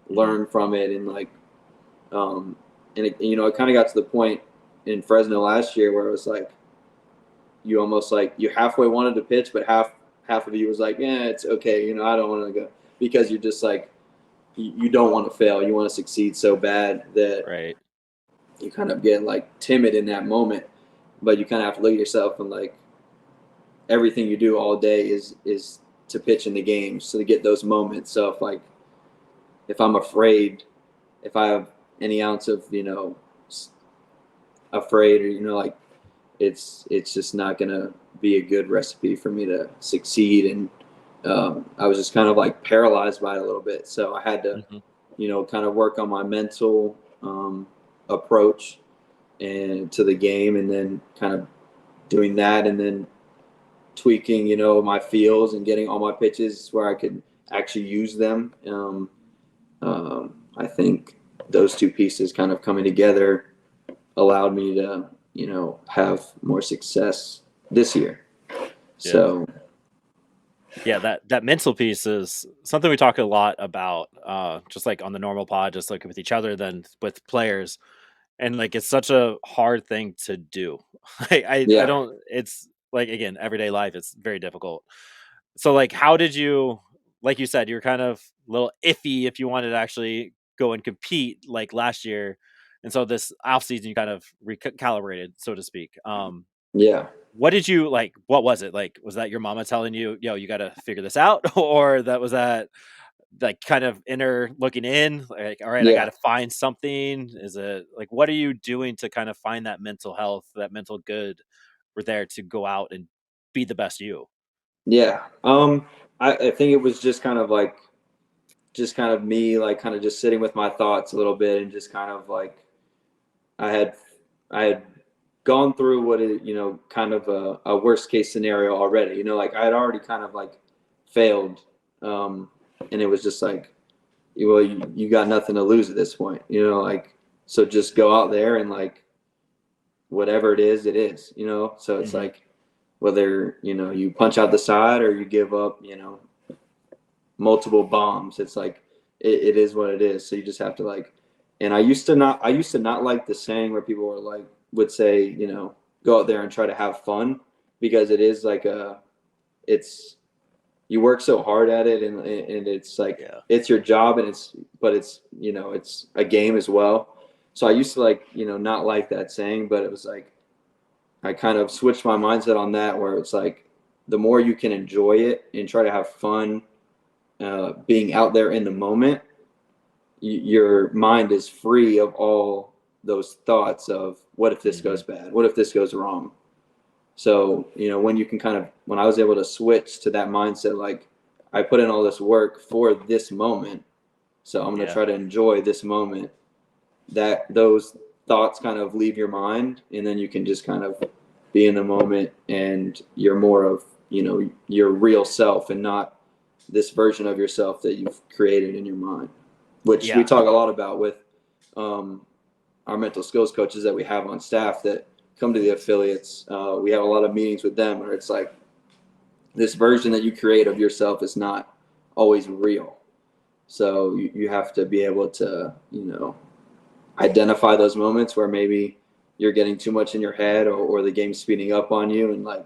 Speaker 1: Hmm.
Speaker 2: learn from it and like and it kind of got to the point in Fresno last year where it was like you almost like you halfway wanted to pitch, but half of you was like, yeah, it's okay, I don't want to go because you're just like you don't want to fail, you want to succeed so bad that
Speaker 1: Right.
Speaker 2: you kind of get like timid in that moment, but you kind of have to look at yourself and like everything you do all day is to pitch in the game, so to get those moments. So if I'm afraid, if I have any ounce of afraid, or like it's just not gonna be a good recipe for me to succeed. And I was just kind of like paralyzed by it a little bit, so I had to
Speaker 1: Hmm.
Speaker 2: kind of work on my mental approach and to the game, and then kind of doing that, and then tweaking my feels and getting all my pitches where I could actually use them. I think those two pieces kind of coming together allowed me to have more success this year.
Speaker 1: Yeah.
Speaker 2: So
Speaker 1: Yeah, that mental piece is something we talk a lot about, just like on the normal pod, just like with each other, then with players. And like it's such a hard thing to do. I
Speaker 2: yeah,
Speaker 1: don't. It's like again, everyday life. It's very difficult. So like, how did you? Like you said, you were kind of a little iffy if you wanted to actually go and compete like last year, and so this off season you kind of recalibrated, so to speak.
Speaker 2: yeah,
Speaker 1: What did you like? What was it like? Was that your mama telling you, "Yo, you got to figure this out," or that like kind of inner looking in like all right I got
Speaker 2: yeah,
Speaker 1: to find something? Is it like what are you doing to kind of find that mental health, that mental good for there to go out and be the best you?
Speaker 2: yeah. I think it was just kind of like just kind of me, like kind of just sitting with my thoughts a little bit and just kind of like I had I had gone through what it, kind of a worst case scenario already. Like I had already kind of like failed, and it was just like, well, you got nothing to lose at this point. Like so just go out there and like whatever it is, it is. So it's like whether you punch out the side or you give up, multiple bombs. It's like it is what it is. So you just have to like. And I used to not like the saying where people were like would say, go out there and try to have fun, because it is like it's you work so hard at it, and it's like it's your job, and it's it's a game as well. So I used to like not like that saying, but it was like I kind of switched my mindset on that, where it's like the more you can enjoy it and try to have fun being out there in the moment, your mind is free of all those thoughts of what if this goes bad, what if this goes wrong. So when I was able to switch to that mindset, like I put in all this work for this moment, so I'm going to try to enjoy this moment, that those thoughts kind of leave your mind, and then you can just kind of be in the moment, and you're more of your real self, and not this version of yourself that you've created in your mind, which we talk a lot about with our mental skills coaches that we have on staff that come to the affiliates. We have a lot of meetings with them where it's like this version that you create of yourself is not always real. So you have to be able to, identify those moments where maybe you're getting too much in your head, or the game's speeding up on you, and like,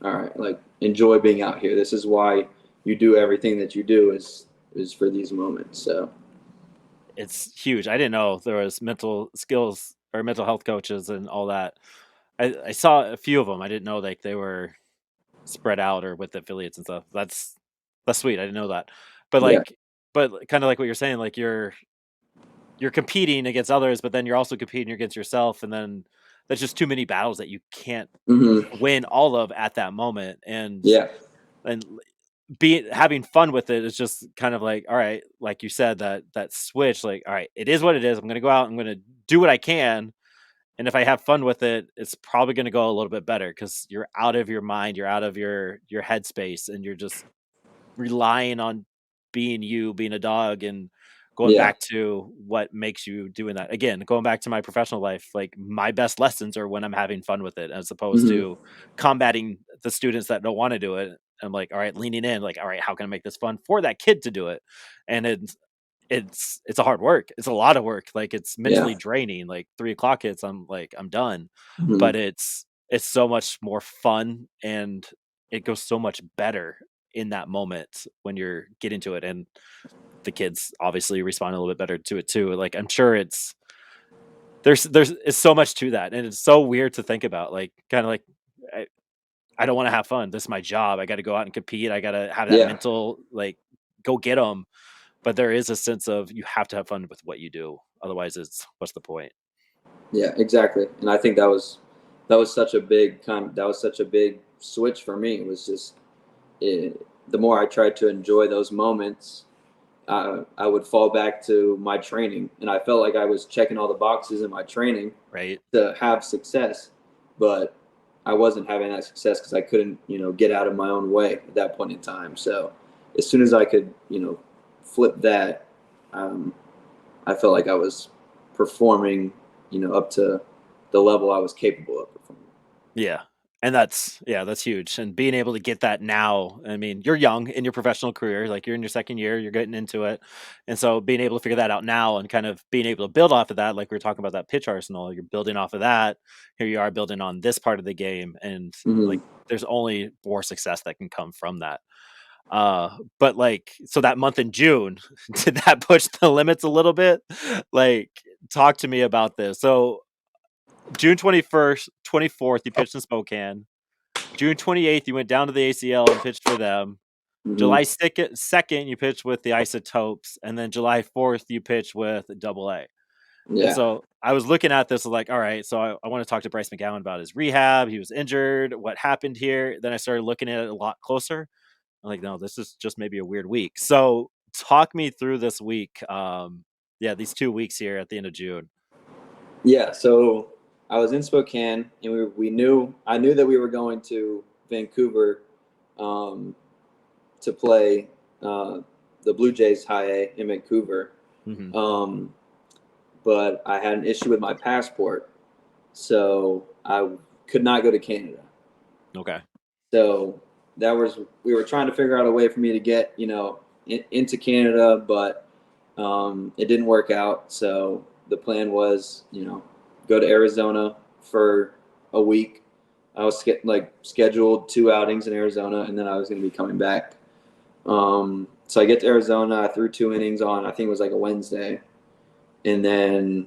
Speaker 2: all right, like enjoy being out here. This is why you do everything that you do is for these moments. So
Speaker 1: It's huge. I didn't know there was mental skills or mental health coaches and all that. I saw a few of them. I didn't know like they were spread out or with affiliates and stuff. That's sweet. I didn't know that. But
Speaker 2: yeah,
Speaker 1: but kind of like what you're saying, like you're competing against others, but then you're also competing against yourself, and then there's just too many battles that you can't win all of at that moment.
Speaker 2: yeah,
Speaker 1: And having fun with it is just kind of like, all right, like you said, that switch, like, all right, it is what it is. I'm gonna go out, I'm gonna do what I can. And if I have fun with it, it's probably gonna go a little bit better because you're out of your mind, you're out of your headspace, and you're just relying on being you, being a dog, and going
Speaker 2: yeah,
Speaker 1: back to what makes you doing that. Again, going back to my professional life, like my best lessons are when I'm having fun with it, as opposed to combating the students that don't want to do it. I'm like, all right, leaning in, like, all right, how can I make this fun for that kid to do it? And it's a hard work. It's a lot of work. Like it's
Speaker 2: yeah,
Speaker 1: mentally draining. Like 3 o'clock hits, I'm like, I'm done.
Speaker 2: mm-hmm.
Speaker 1: But it's so much more fun, and it goes so much better in that moment when you're getting to it. And the kids obviously respond a little bit better to it too. Like I'm sure there's it's so much to that, and it's so weird to think about. Like kind of like I, I don't want to have fun. This is my job. I got to go out and compete. I got to have that
Speaker 2: yeah,
Speaker 1: mental like go get them. But there is a sense of you have to have fun with what you do. Otherwise, it's what's the point?
Speaker 2: yeah, exactly. And I think that was such a big switch for me. It was just the more I tried to enjoy those moments, I would fall back to my training, and I felt like I was checking all the boxes in my training
Speaker 1: Right?
Speaker 2: to have success, but I wasn't having that success because I couldn't, get out of my own way at that point in time. So as soon as I could, flip that, um, I felt like I was performing, up to the level I was capable of performing.
Speaker 1: Yeah. And that's huge. And being able to get that now, I mean, you're young in your professional career, like you're in your second year, you're getting into it. And so being able to figure that out now and kind of being able to build off of that, like we are talking about that pitch arsenal, you're building off of that. Here you are building on this part of the game. And
Speaker 2: Mm-hmm.
Speaker 1: like there's only more success that can come from that. But like so that month in June, did that push the limits a little bit? Like talk to me about this. So June 21st, 24th, you pitched in Spokane. June 28th, you went down to the ACL and pitched for them.
Speaker 2: Mm-hmm.
Speaker 1: July 2nd, you pitched with the Isotopes. And then July 4th, you pitched with Double A. And
Speaker 2: Yeah.
Speaker 1: so I was looking at this like, all right, so I want to talk to Bryce McGowan about his rehab. He was injured. What happened here? Then I started looking at it a lot closer. I'm like, no, this is just maybe a weird week. So talk me through this week. Yeah, these 2 weeks here at the end of June.
Speaker 2: Yeah, so I was in Spokane, and I knew that we were going to Vancouver um, to play the Blue Jays High A in Vancouver,
Speaker 1: Hmm.
Speaker 2: um, but I had an issue with my passport, so I could not go to Canada.
Speaker 1: Okay.
Speaker 2: So we were trying to figure out a way for me to get into Canada, but it didn't work out. So the plan was go to Arizona for a week. I was scheduled 2 outings in Arizona, and then I was going to be coming back. So I get to Arizona. I threw 2 innings on, I think it was like a Wednesday, and then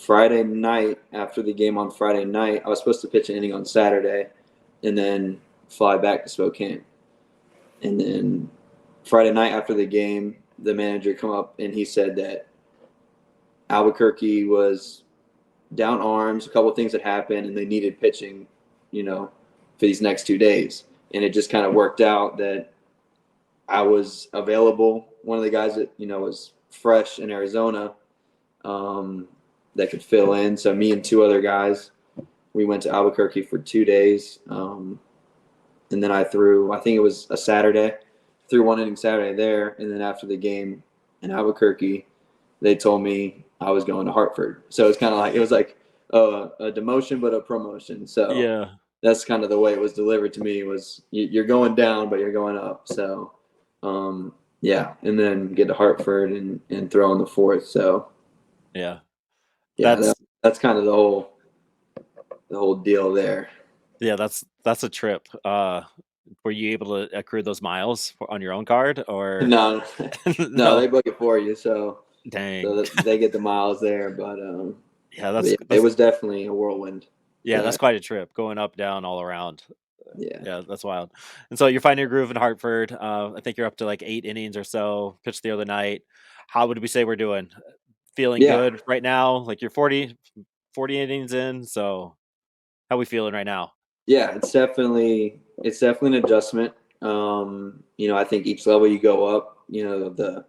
Speaker 2: Friday night, after the game on Friday night, I was supposed to pitch an inning on Saturday, and then fly back to Spokane. And then Friday night after the game, the manager come up and he said that Albuquerque was down arms. A couple of things had happened, and they needed pitching, for these next 2 days. And it just kind of worked out that I was available. One of the guys that was fresh in Arizona, that could fill in. So me and 2 other guys, we went to Albuquerque for 2 days. And then I think it was a Saturday, threw 1 inning Saturday there. And then after the game in Albuquerque, they told me I was going to Hartford. So it was like a demotion, but a promotion. So
Speaker 1: Yeah.
Speaker 2: that's kind of the way it was delivered to me, was you're going down, but you're going up. So, yeah. And then get to Hartford and throw in the fourth. So
Speaker 1: Yeah.
Speaker 2: yeah,
Speaker 1: That's
Speaker 2: that's kind of the whole deal there.
Speaker 1: that's a trip. Were you able to accrue those miles on your own card or
Speaker 2: No, no,
Speaker 1: no?
Speaker 2: they book it for you, so
Speaker 1: Dang.
Speaker 2: they get the miles there.
Speaker 1: Yeah,
Speaker 2: But yeah, it was definitely a whirlwind.
Speaker 1: that's
Speaker 2: That
Speaker 1: quite a trip, going up, down, all around.
Speaker 2: yeah,
Speaker 1: Yeah, that's wild. And so you're finding your groove in Hartford. I think you're up to like 8 innings or so. Pitched the other night. How would we say we're doing? Feeling
Speaker 2: yeah,
Speaker 1: good right now? Like you're 40 innings in. So how we feeling right now?
Speaker 2: yeah. It's definitely an adjustment. I think each level you go up, the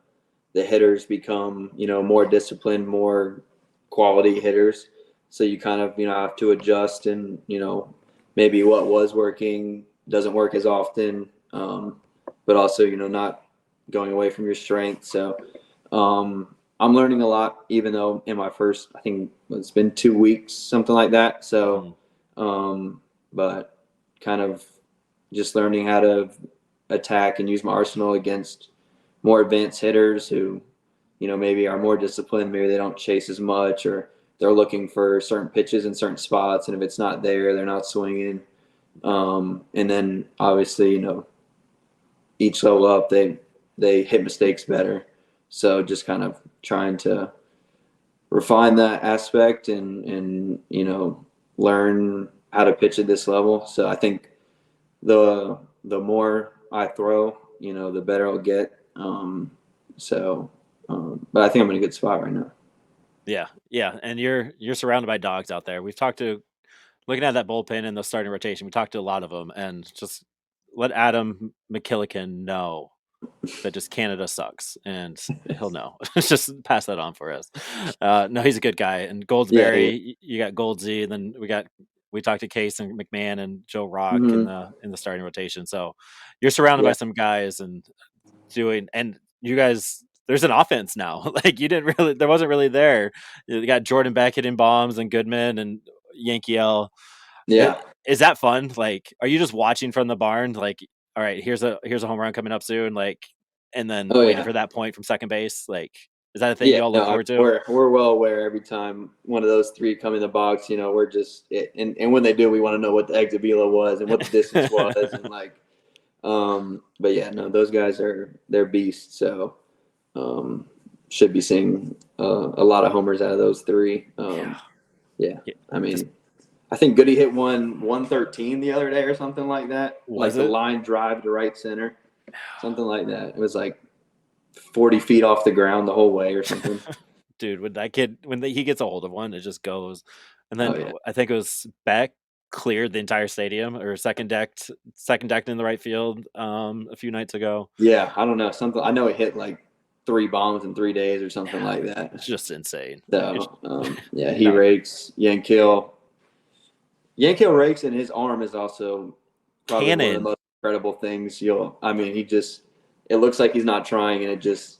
Speaker 2: hitters become more disciplined, more quality hitters. So you kind of have to adjust, and maybe what was working doesn't work as often, but also not going away from your strength. So I'm learning a lot, even though in my first, I think it's been 2 weeks, something like that. So,
Speaker 1: Mhm.
Speaker 2: but kind of just learning how to attack and use my arsenal against more advanced hitters who, maybe are more disciplined. Maybe they don't chase as much, or they're looking for certain pitches in certain spots. And if it's not there, they're not swinging. And then obviously, each level up, they hit mistakes better. So just kind of trying to refine that aspect and learn how to pitch at this level. So I think the more I throw, the better I'll get. But I think I'm in a good spot right now.
Speaker 1: Yeah, yeah. And you're surrounded by dogs out there. We've talked to looking at that bullpen and the starting rotation. We talked to a lot of them, and just let Adam McKillican know that just Canada sucks, and he'll know. Just pass that on for us. No, he's a good guy. And
Speaker 2: Yeah, yeah.
Speaker 1: Goldsberry, you got Goldsy, and then we talked to Case and McMahon and Joe Rock in
Speaker 2: Mm-hmm.
Speaker 1: the starting rotation. So you're surrounded by
Speaker 2: Yeah,
Speaker 1: some guys and you guys. There's an offense now. Like there wasn't really there. You got Jordan Beck hitting bombs and Goodman and Yankiel. I-
Speaker 2: yeah.
Speaker 1: Is that fun? Like, are you just watching from the barn? Like, all right, here's a home run coming up soon. Like, and then
Speaker 2: Oh
Speaker 1: waiting
Speaker 2: yeah.
Speaker 1: for that point from second base. Like, is that a thing
Speaker 2: Yeah,
Speaker 1: you all
Speaker 2: no,
Speaker 1: look forward to?
Speaker 2: we're well aware every time one of those three come in the box, we're and when they do, we want to know what the exit velo was and what the distance was, and but yeah, no, those guys they're beasts. So um, should be seeing a lot of homers out of those three.
Speaker 1: Yeah,
Speaker 2: Yeah,
Speaker 1: yeah.
Speaker 2: I
Speaker 1: Just
Speaker 2: mean, I think Goody hit 113 the other day or something like that, like
Speaker 1: was
Speaker 2: the
Speaker 1: it,
Speaker 2: line drive to right center, something like that. It was like 40 feet off the ground the whole way or something.
Speaker 1: dude? When that kid he gets a hold of one, it just goes. And
Speaker 2: Oh
Speaker 1: then
Speaker 2: yeah.
Speaker 1: I think it was Beck cleared the entire stadium or second decked in the right field a few nights ago.
Speaker 2: Yeah, I don't know. Something I know it hit like 3 bombs in 3 days or something like that.
Speaker 1: It's just insane.
Speaker 2: So yeah, he rakes. Yankill rakes, and his arm is also probably one of the most incredible things he just, it looks like he's not trying, and it just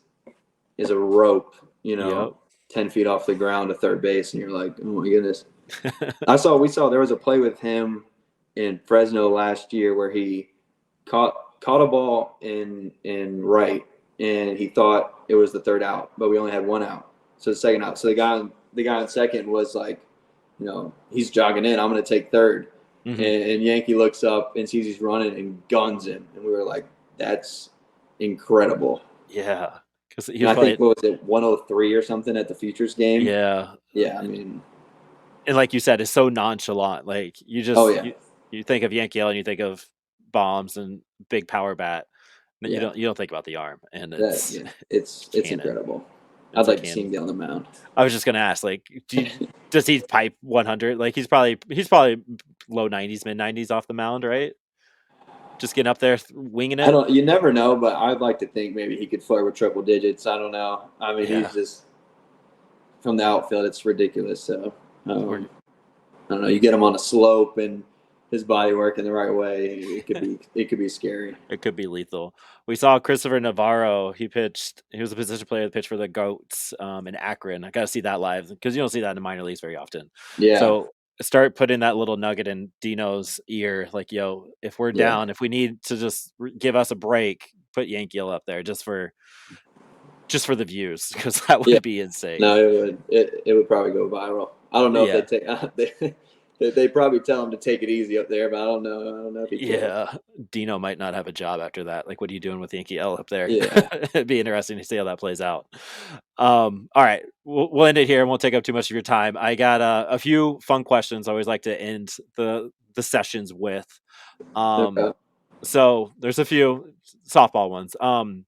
Speaker 2: is a rope, 10 feet off the ground to third base, and you're like, oh my goodness. We saw there was a play with him in Fresno last year where he caught a ball in right, and he thought it was the third out, but we only had 1 out, so the second out. So the guy on second was like, he's jogging in. I'm going to take third. Mm-hmm. And Yankee looks up and sees he's running and guns him. And we were like, that's incredible.
Speaker 1: Yeah.
Speaker 2: I think, what was it, 103 or something at the Futures game?
Speaker 1: Yeah.
Speaker 2: Yeah, I mean.
Speaker 1: And like you said, it's so nonchalant. Like, you just, you think of Yankee and you think of bombs and big power bat. You don't think about the arm. And
Speaker 2: it's incredible. I'd like to see him get on the mound.
Speaker 1: I was just gonna ask, like, does he pipe 100? Like, he's probably low 90s, mid 90s off the mound, right? Just getting up there, winging it.
Speaker 2: You never know, but I'd like to think maybe he could flirt with triple digits. I don't know. I mean, he's just, from the outfield, it's ridiculous. So I don't know. You get him on a slope and his body working the right way, it could be scary.
Speaker 1: It could be lethal. We saw Christopher Navarro. He was a position player that pitched for the Goats in Akron. I got to see that live because you don't see that in the minor leagues very often.
Speaker 2: Yeah.
Speaker 1: So start putting that little nugget in Dino's ear, like, yo, if we're down, if we need to just give us a break, put Yankiel up there just for the views, because that would be insane.
Speaker 2: No, it would. It would probably go viral. I don't know if they take. They probably tell him to take it easy up there, but I don't know if he can.
Speaker 1: Yeah, Dino might not have a job after that. Like, what are you doing with Yankee L up there?
Speaker 2: Yeah.
Speaker 1: It'd be interesting to see how that plays out. All right, we'll end it here and won't take up too much of your time. I got a few fun questions I always like to end the sessions with.
Speaker 2: Okay.
Speaker 1: So there's a few softball ones. I'm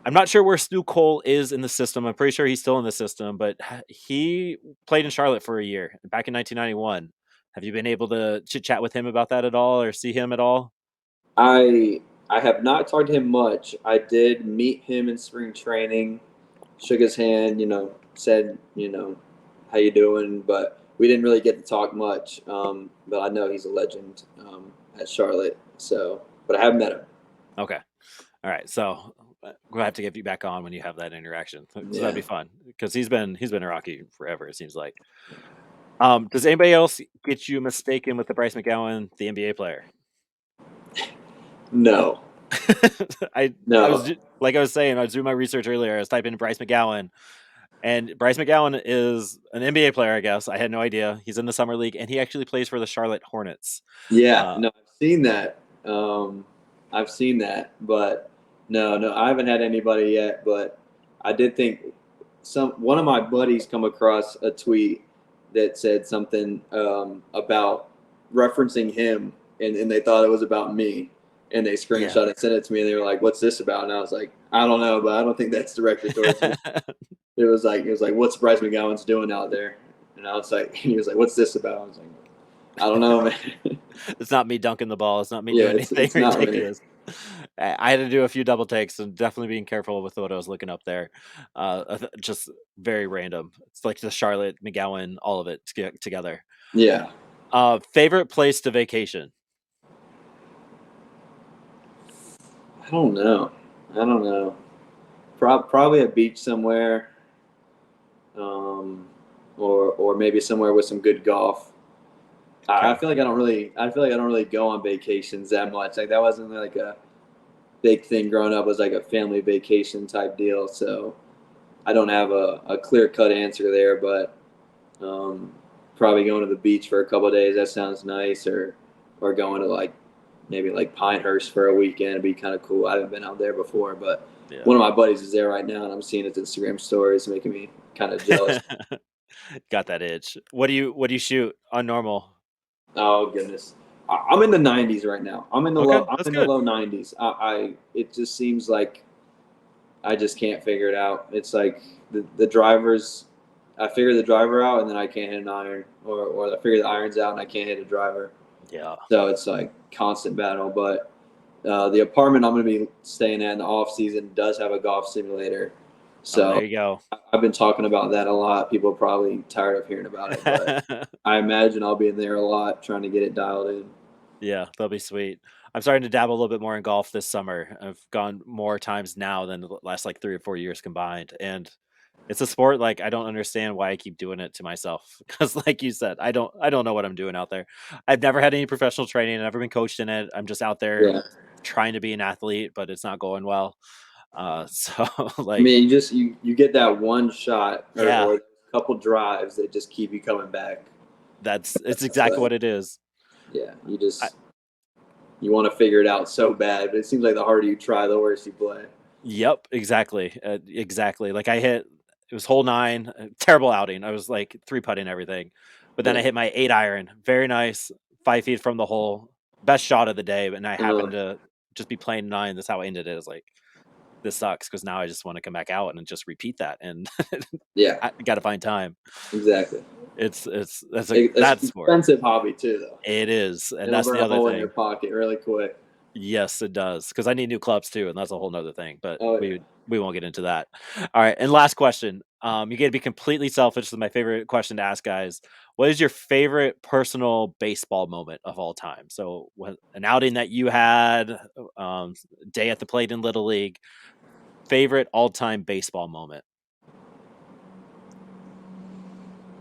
Speaker 1: not sure where Stu Cole is in the system. I'm pretty sure he's still in the system, but he played in Charlotte for a year back in 1991. Have you been able to chit chat with him about that at all, or see him at all?
Speaker 2: I have not talked to him much. I did meet him in spring training, shook his hand, said, how you doing? But we didn't really get to talk much. But I know he's a legend at Charlotte. So, but I haven't met him.
Speaker 1: Okay. All right. So we'll have to get you back on when you have that interaction. So that'd be fun, because he's been a Rocky forever, it seems like. Does anybody else get you mistaken with the Bryce McGowan, the NBA player?
Speaker 2: No.
Speaker 1: I was saying, I was doing my research earlier. I was typing in Bryce McGowan, and Bryce McGowan is an NBA player, I guess. I had no idea. He's in the summer league, and he actually plays for the Charlotte Hornets.
Speaker 2: Yeah, no, I've seen that. But no, I haven't had anybody yet. But I did think one of my buddies come across a tweet that said something about referencing him, and they thought it was about me, and they screenshot and sent it to me, and they were like, "What's this about?" And I was like, "I don't know, but I don't think that's directed towards me." It was like, "What's Bryce McGowan's doing out there?" And I was like, he was like, "What's this about?" I was like, "I don't know, man."
Speaker 1: It's not me dunking the ball. It's not me doing anything ridiculous. I had to do a few double takes, and definitely being careful with what I was looking up there. Just very random. It's like the Charlotte, McGowan, all of it together.
Speaker 2: Yeah.
Speaker 1: Favorite place to vacation?
Speaker 2: I don't know. Probably a beach somewhere, or maybe somewhere with some good golf. Okay. I feel like I don't really go on vacations that much. Like, that wasn't like a big thing growing up. It was like a family vacation type deal. So I don't have a clear-cut answer there, but probably going to the beach for a couple of days. That sounds nice. Or going to maybe Pinehurst for a weekend would be kind of cool. I haven't been out there before, but one of my buddies is there right now, and I'm seeing his Instagram stories, making me kind of jealous.
Speaker 1: Got that itch. What do you shoot on normal?
Speaker 2: Oh goodness, I'm in the 90s right now. I'm in the low 90s. It just seems like I just can't figure it out. It's like the drivers. I figure the driver out, and then I can't hit an iron, or I figure the irons out and I can't hit a driver.
Speaker 1: Yeah.
Speaker 2: So it's like constant battle. But the apartment I'm going to be staying at in the off season does have a golf simulator,
Speaker 1: Oh, there
Speaker 2: So
Speaker 1: you go.
Speaker 2: I've been talking about that a lot. People are probably tired of hearing about it, but I imagine I'll be in there a lot trying to get it dialed in.
Speaker 1: Yeah, that'll be sweet. I'm starting to dabble a little bit more in golf this summer. I've gone more times now than the last like 3 or 4 years combined, and it's a sport like I don't understand why I keep doing it to myself because, like you said, I don't know what I'm doing out there. I've never had any professional training. I've never been coached in it. I'm just out there
Speaker 2: Yeah.
Speaker 1: trying to be an athlete, but it's not going well. So
Speaker 2: I
Speaker 1: like,
Speaker 2: mean, you get that one shot
Speaker 1: yeah,
Speaker 2: or a couple drives that just keep you coming back.
Speaker 1: it's exactly
Speaker 2: But
Speaker 1: what it is.
Speaker 2: yeah,
Speaker 1: I,
Speaker 2: you want to figure it out so bad, but it seems like the harder you try, the worse you play.
Speaker 1: Yep, exactly, exactly. Like I hit it was hole 9, terrible outing. I was like 3 putting everything, but then I
Speaker 2: Yeah.
Speaker 1: hit my 8 iron, very nice, 5 feet from the hole, best shot of the day. But I
Speaker 2: Uh,
Speaker 1: happened to just be playing 9. That's how I ended it. It was like this sucks because now I just want to come back out and just repeat that, and
Speaker 2: yeah,
Speaker 1: I got to find time.
Speaker 2: exactly.
Speaker 1: It's
Speaker 2: It's
Speaker 1: that's sport.
Speaker 2: expensive hobby too, though.
Speaker 1: It is, and
Speaker 2: It'll
Speaker 1: that's
Speaker 2: burn
Speaker 1: the
Speaker 2: a
Speaker 1: other
Speaker 2: hole in your
Speaker 1: thing.
Speaker 2: pocket really quick.
Speaker 1: Yes, it does, because I need new clubs too, and that's a whole nother thing, but
Speaker 2: Oh yeah.
Speaker 1: we won't get into that. All right, and last question. You gotta be completely selfish. This is my favorite question to ask guys. What is your favorite personal baseball moment of all time? So, an outing that you had, day at the plate in Little League, favorite all-time baseball moment?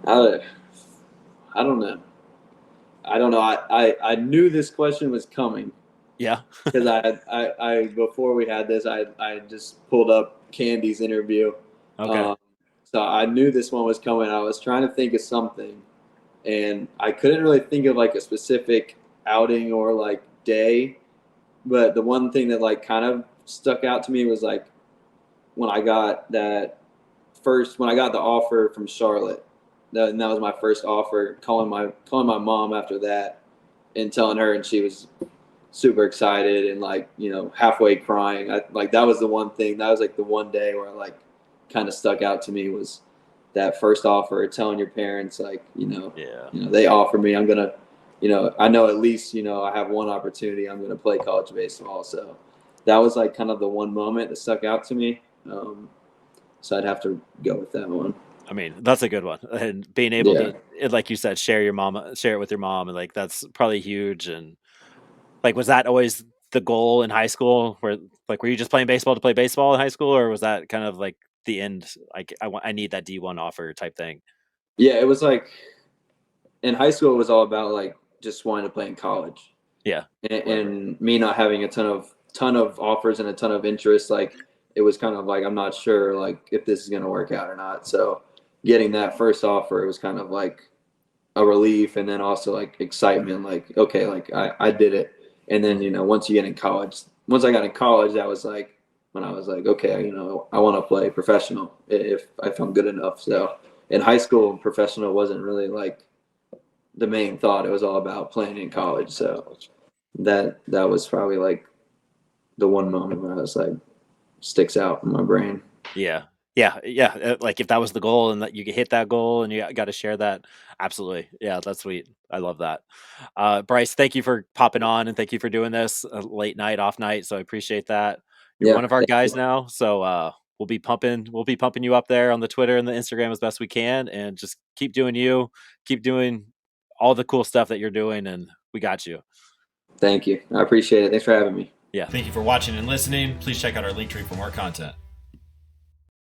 Speaker 2: I, I don't know. I don't know. I knew this question was coming
Speaker 1: Yeah.
Speaker 2: because I before we had this I just pulled up Candy's interview,
Speaker 1: Okay.
Speaker 2: um, so I knew this one was coming. I was trying to think of something, and I couldn't really think of like a specific outing or like day, but the one thing that like kind of stuck out to me was like when I got when I got the offer from Charlotte. And that was my first offer. Calling my mom after that and telling her, and she was super excited and like halfway crying. Like that was the one thing. That was like the one day where like kind of stuck out to me was that first offer. Telling your parents like
Speaker 1: Yeah.
Speaker 2: they offer me. I'm gonna I know at least I have one opportunity. I'm gonna play college baseball. So that was like kind of the one moment that stuck out to me. So I'd have to go with that one.
Speaker 1: I mean, that's a good one, and being able
Speaker 2: Yeah.
Speaker 1: to, like you said, share it with your mom, and like that's probably huge. And like, was that always the goal in high school? Where like, were you just playing baseball to play baseball in high school, or was that kind of like the end? Like, I need that D1 offer type thing.
Speaker 2: Yeah, it was like in high school, it was all about like just wanting to play in college,
Speaker 1: Yeah,
Speaker 2: and me not having a ton of offers and a ton of interest. Like it was kind of like I'm not sure like if this is gonna work out or not. So getting that first offer, it was kind of like a relief, and then also like excitement. Like okay, like I did it. And then
Speaker 1: mhm.
Speaker 2: once I got in college, that was like when I was like, okay, I want to play professional if I'm good enough. So in high school, professional wasn't really like the main thought. It was all about playing in college. So that was probably like the one moment where I was like sticks out in my brain.
Speaker 1: Yeah, yeah. Like if that was the goal, and that you could hit that goal, and you got to share that, absolutely. Yeah, that's sweet. I love that. Bryce, thank you for popping on, and thank you for doing this late night, off night. So I appreciate that. You're
Speaker 2: Yeah,
Speaker 1: one of our guys now, so we'll be pumping you up there on the Twitter and the Instagram as best we can, and just keep doing you, keep doing all the cool stuff that you're doing, and we got you.
Speaker 2: thank you. I appreciate it. Thanks for having me.
Speaker 1: Yeah. Thank you for watching and listening. Please check out our link tree for more content.